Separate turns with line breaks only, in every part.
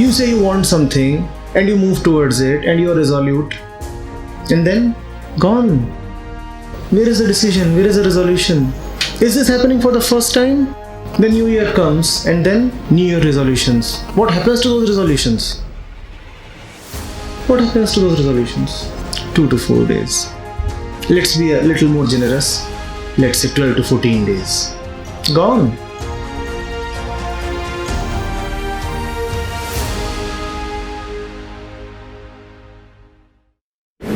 You say you want something and you move towards it and you are resolute, and then gone. Where is the decision? Where is the resolution? Is this happening for the first time? The new year comes and then new year resolutions. What happens to those resolutions? What happens to those resolutions? 2 to 4 days. Let's be a little more generous. Let's say 12 to 14 days. Gone.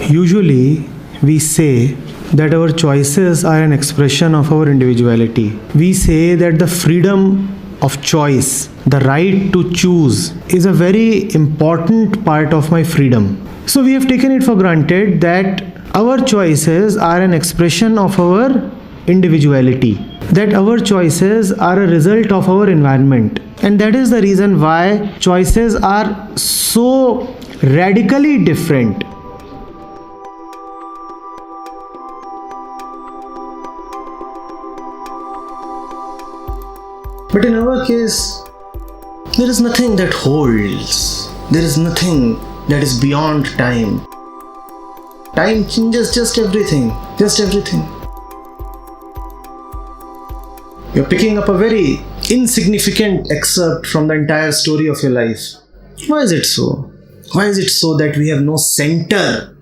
Usually, we say that our choices are an expression of our individuality. We say that the freedom of choice, the right to choose, is a very important part of my freedom. So we have taken it for granted that our choices are an expression of our individuality, that our choices are a result of our environment. And that is the reason why choices are so radically different. But in our case, there is nothing that holds. There is nothing that is beyond time. Time changes just everything. Just everything. You're picking up a very insignificant excerpt from the entire story of your life. Why is it so? Why is it so that we have no center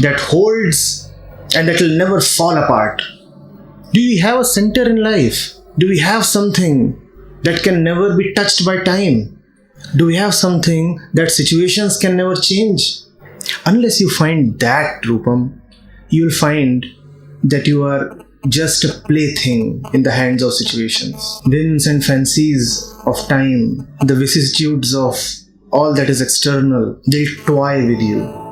that holds and that will never fall apart? Do we have a center in life? Do we have something that can never be touched by time? Do we have something that situations can never change? Unless you find that, Rupam, you will find that you are just a plaything in the hands of situations. Whims and fancies of time, the vicissitudes of all that is external, they'll toy with you.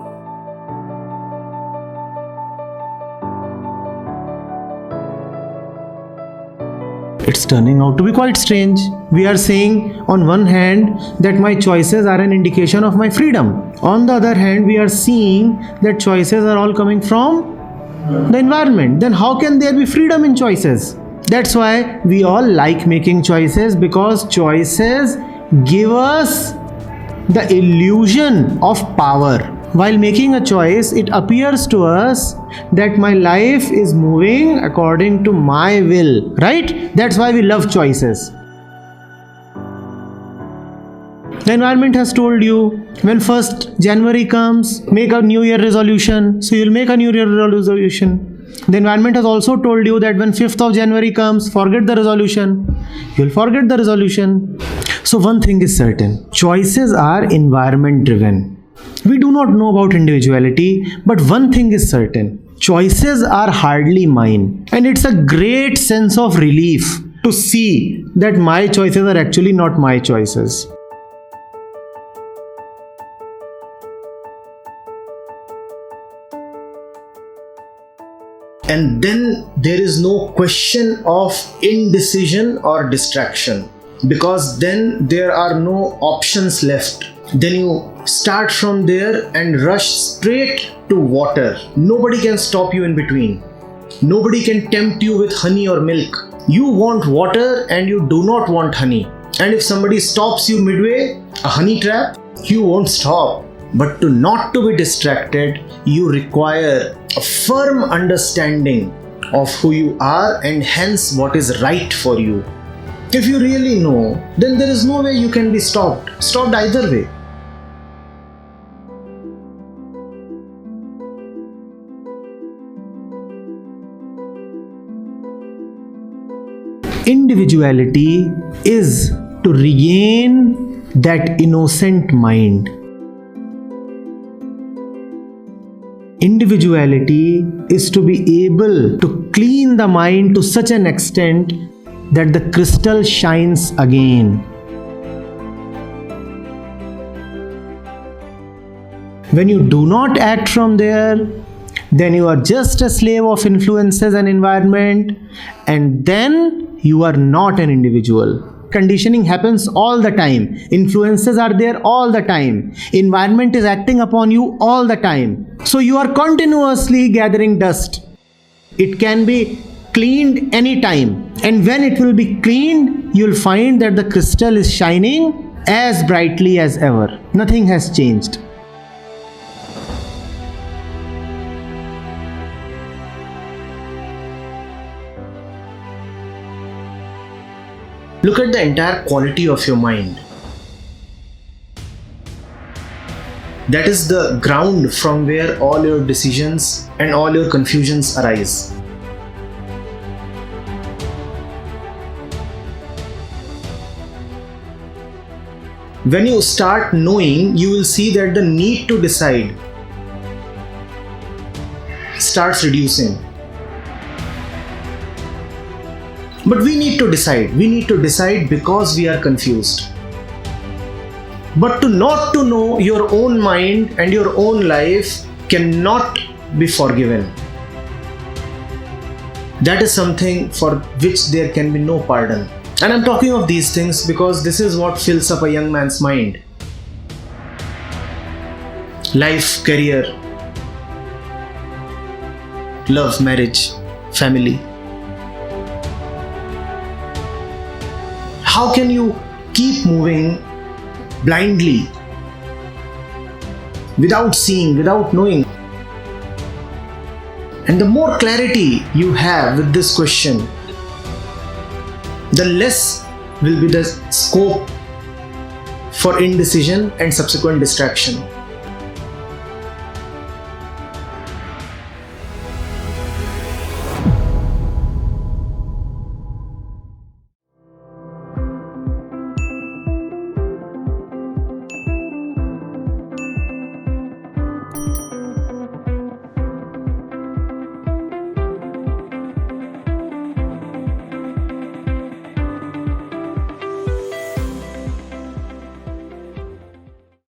It's turning out to be quite strange. We are saying on one hand that my choices are an indication of my freedom. On the other hand, we are seeing that choices are all coming from the environment. Then how can there be freedom in choices? That's why we all like making choices, because choices give us the illusion of power. While making a choice, it appears to us that my life is moving according to my will, right? That's why we love choices. The environment has told you, when 1st January comes, make a New Year resolution. So you'll make a New Year resolution. The environment has also told you that when 5th of January comes, forget the resolution. You'll forget the resolution. So one thing is certain, choices are environment driven. We do not know about individuality, but one thing is certain, choices are hardly mine. And it's a great sense of relief to see that my choices are actually not my choices. And then there is no question of indecision or distraction, because then there are no options left. Then you start from there and rush straight to water. Nobody can stop you in between. Nobody can tempt you with honey or milk. You want water and you do not want honey. And if somebody stops you midway, a honey trap, you won't stop. But not to be distracted, you require a firm understanding of who you are and hence what is right for you. If you really know, then there is no way you can be stopped either way. Individuality is to regain that innocent mind. Individuality is to be able to clean the mind to such an extent that the crystal shines again. When you do not act from there, then you are just a slave of influences and environment, and then you are not an individual. Conditioning happens all the time. Influences are there all the time. Environment is acting upon you all the time. So you are continuously gathering dust. It can be cleaned anytime. And when it will be cleaned, you'll find that the crystal is shining as brightly as ever. Nothing has changed. Look at the entire quality of your mind. That is the ground from where all your decisions and all your confusions arise. When you start knowing, you will see that the need to decide starts reducing. But we need to decide. We need to decide because we are confused. But to not to know your own mind and your own life cannot be forgiven. That is something for which there can be no pardon. And I'm talking of these things because this is what fills up a young man's mind. Life, career, love, marriage, family. How can you keep moving blindly, without seeing, without knowing? And the more clarity you have with this question, the less will be the scope for indecision and subsequent distraction.